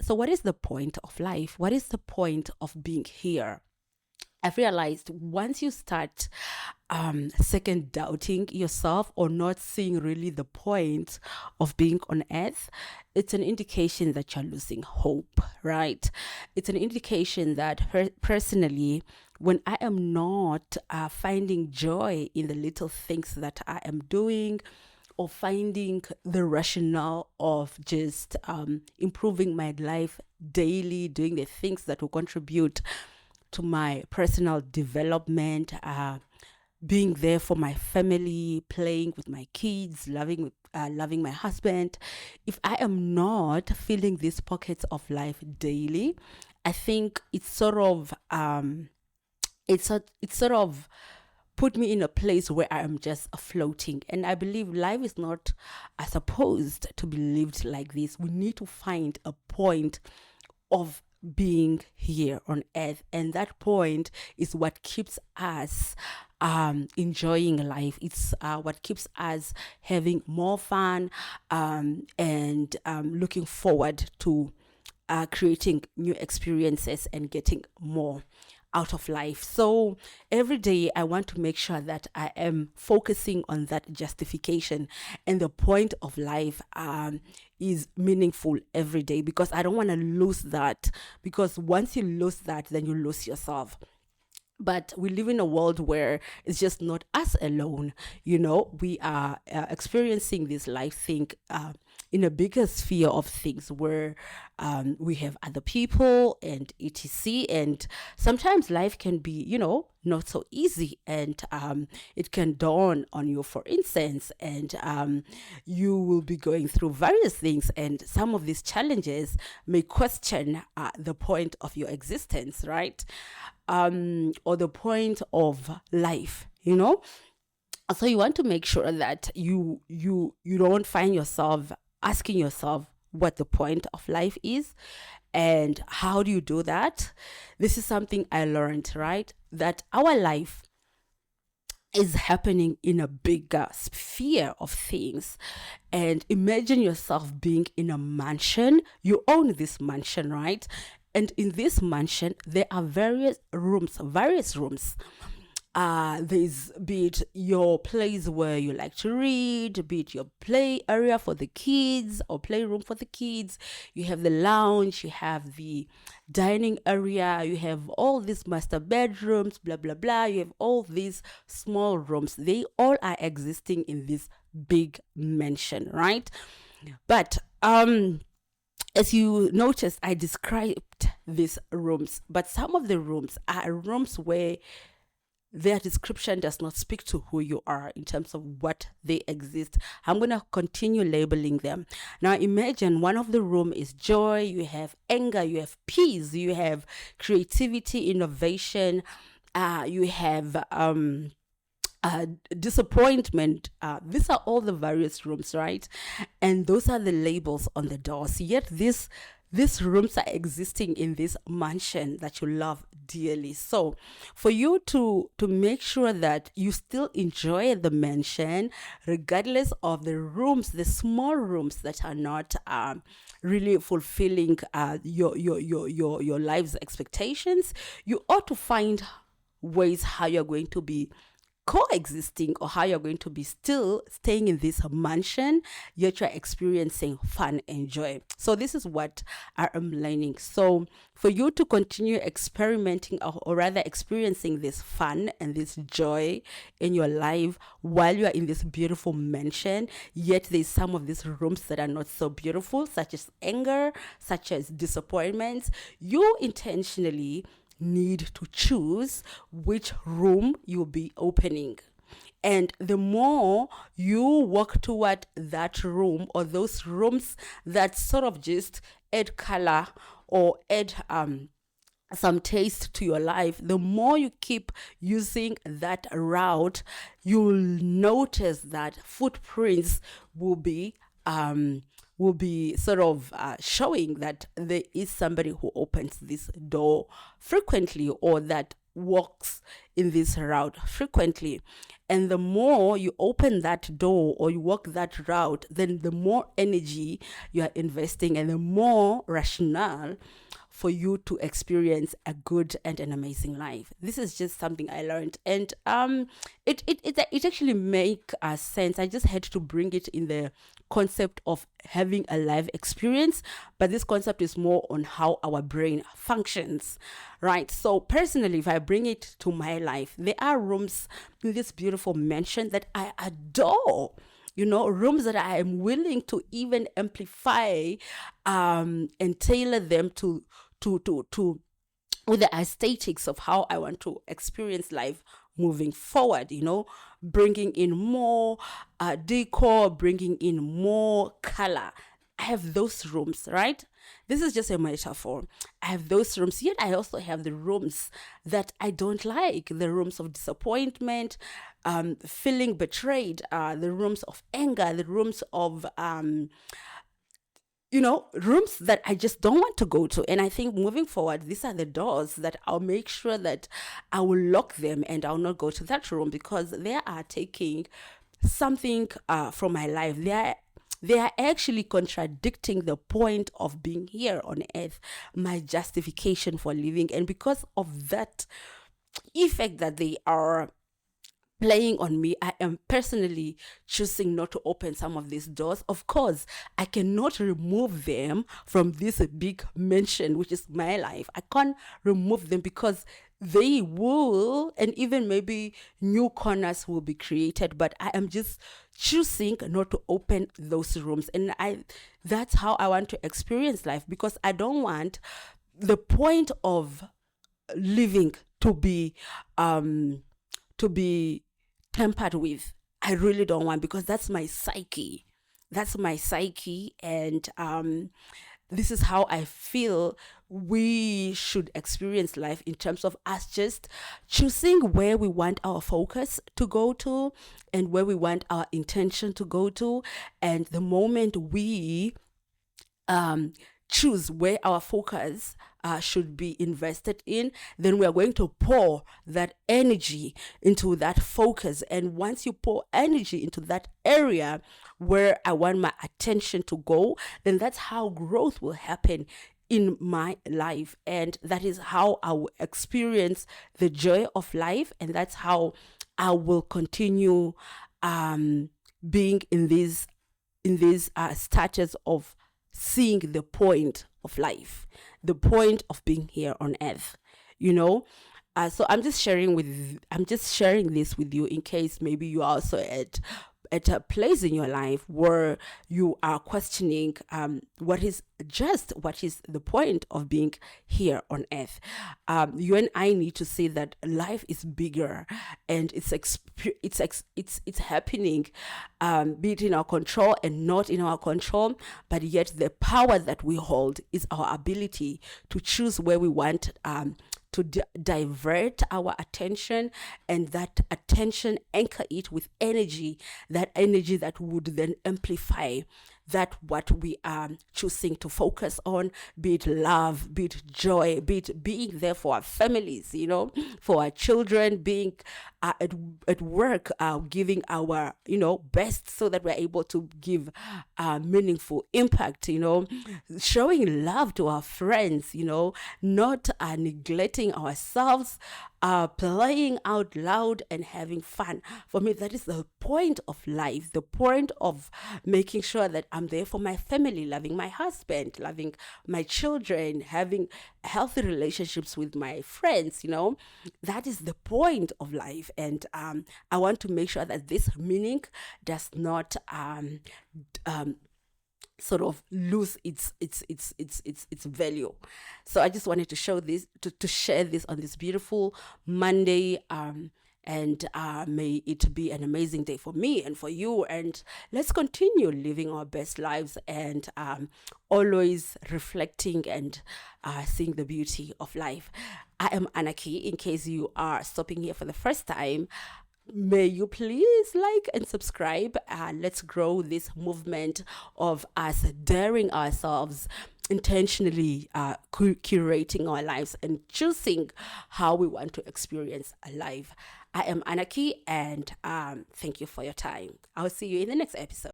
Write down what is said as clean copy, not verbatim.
So what is the point of life? What is the point of being here? I've realized once you start second doubting yourself or not seeing really the point of being on earth, it's an indication that you're losing hope, right? It's an indication that personally, when I am not finding joy in the little things that I am doing, or finding the rationale of just improving my life daily, doing the things that will contribute to my personal development, being there for my family, playing with my kids, loving my husband. If I am not feeling these pockets of life daily, I think it's sort of put me in a place where I am just floating. And I believe life is not supposed to be lived like this. We need to find a point of being here on earth, and that point is what keeps us enjoying life. It's what keeps us having more fun and looking forward to creating new experiences and getting more out of life. So every day I want to make sure that I am focusing on that justification, and the point of life is meaningful every day, because I don't want to lose that, because once you lose that, then you lose yourself. But we live in a world where it's just not us alone. We are experiencing this life thing in a bigger sphere of things, where we have other people and etc. And sometimes life can be, not so easy, and it can dawn on you, for instance, and you will be going through various things, and some of these challenges may question the point of your existence, right? Or the point of life, So you want to make sure that you don't find yourself asking yourself what the point of life is. And how do you do that? This is something I learned, right? That our life is happening in a bigger sphere of things. And imagine yourself being in a mansion. You own this mansion, right? And in this mansion, there are various rooms. There's, be it your place where you like to read, be it your play area for the kids or playroom for the kids. You have the lounge, you have the dining area, you have all these master bedrooms, blah, blah, blah. You have all these small rooms. They all are existing in this big mansion, right? But, as you noticed, I described these rooms, but some of the rooms are rooms where their description does not speak to who you are in terms of what they exist. I'm going to continue labeling them. Now imagine one of the room is joy, you have anger, you have peace, you have creativity, innovation, you have disappointment. These are all the various rooms, right? And those are the labels on the doors. Yet these rooms are existing in this mansion that you love dearly. So for you to make sure that you still enjoy the mansion, regardless of the rooms, the small rooms that are not really fulfilling your life's expectations, you ought to find ways how you're going to be coexisting, or how you're going to be still staying in this mansion, yet you're experiencing fun and joy. So this is what I am learning. So for you to continue experimenting, or rather experiencing this fun and this joy in your life while you are in this beautiful mansion, yet there's some of these rooms that are not so beautiful, such as anger, such as disappointments, you intentionally need to choose which room you'll be opening. And the more you walk toward that room, or those rooms that sort of just add color or add some taste to your life, the more you keep using that route, you'll notice that footprints will be sort of showing that there is somebody who opens this door frequently, or that walks in this route frequently. And the more you open that door or you walk that route, then the more energy you are investing and the more rationale for you to experience a good and an amazing life. This is just something I learned, and it actually make sense. I just had to bring it in the concept of having a life experience, but this concept is more on how our brain functions, right? So personally, if I bring it to my life, there are rooms in this beautiful mansion that I adore, rooms that I am willing to even amplify and tailor them to with the aesthetics of how I want to experience life moving forward, bringing in more decor, bringing in more color. I have those rooms, right? This is just a metaphor. I have those rooms, yet I also have the rooms that I don't like, the rooms of disappointment, feeling betrayed, the rooms of anger, the rooms of rooms that I just don't want to go to. And I think moving forward, these are the doors that I'll make sure that I will lock them and I'll not go to that room, because they are taking something from my life. They are actually contradicting the point of being here on earth, my justification for living. And because of that effect that they are playing on me, I am personally choosing not to open some of these doors. Of course, I cannot remove them from this big mansion, which is my life. I can't remove them because they will, and even maybe new corners will be created, but I am just choosing not to open those rooms. And that's how I want to experience life, because I don't want the point of living to be tampered with. I really don't want, because that's my psyche. And this is how I feel we should experience life, in terms of us just choosing where we want our focus to go to and where we want our intention to go to. And the moment we choose where our focus should be invested in, then we are going to pour that energy into that focus. And once you pour energy into that area where I want my attention to go, then that's how growth will happen in my life. And that is how I will experience the joy of life. And that's how I will continue being in this status of seeing the point of life, the point of being here on earth, so I'm just sharing this with you in case maybe you are also at a place in your life where you are questioning what is the point of being here on earth. You and I need to say that life is bigger, and it's happening, be it in our control and not in our control, but yet the power that we hold is our ability to choose where we want to divert our attention, and that attention anchor it with energy, that energy that would then amplify that what we are choosing to focus on, be it love, be it joy, be it being there for our families, for our children, being at work, giving our best so that we're able to give meaningful impact, showing love to our friends, not neglecting ourselves, playing out loud and having fun. For me, that is the point of life, the point of making sure that I'm there for my family, loving my husband, loving my children, having healthy relationships with my friends. That is the point of life. And I want to make sure that this meaning does not sort of lose its value. So I just wanted to show this, to share this on this beautiful Monday, and may it be an amazing day for me and for you, and let's continue living our best lives, and always reflecting and seeing the beauty of life. I am Anaki. In case you are stopping here for the first time, may you please like and subscribe. Let's grow this movement of us daring ourselves intentionally curating our lives and choosing how we want to experience a life. I am Anaki, and thank you for your time. I'll see you in the next episode.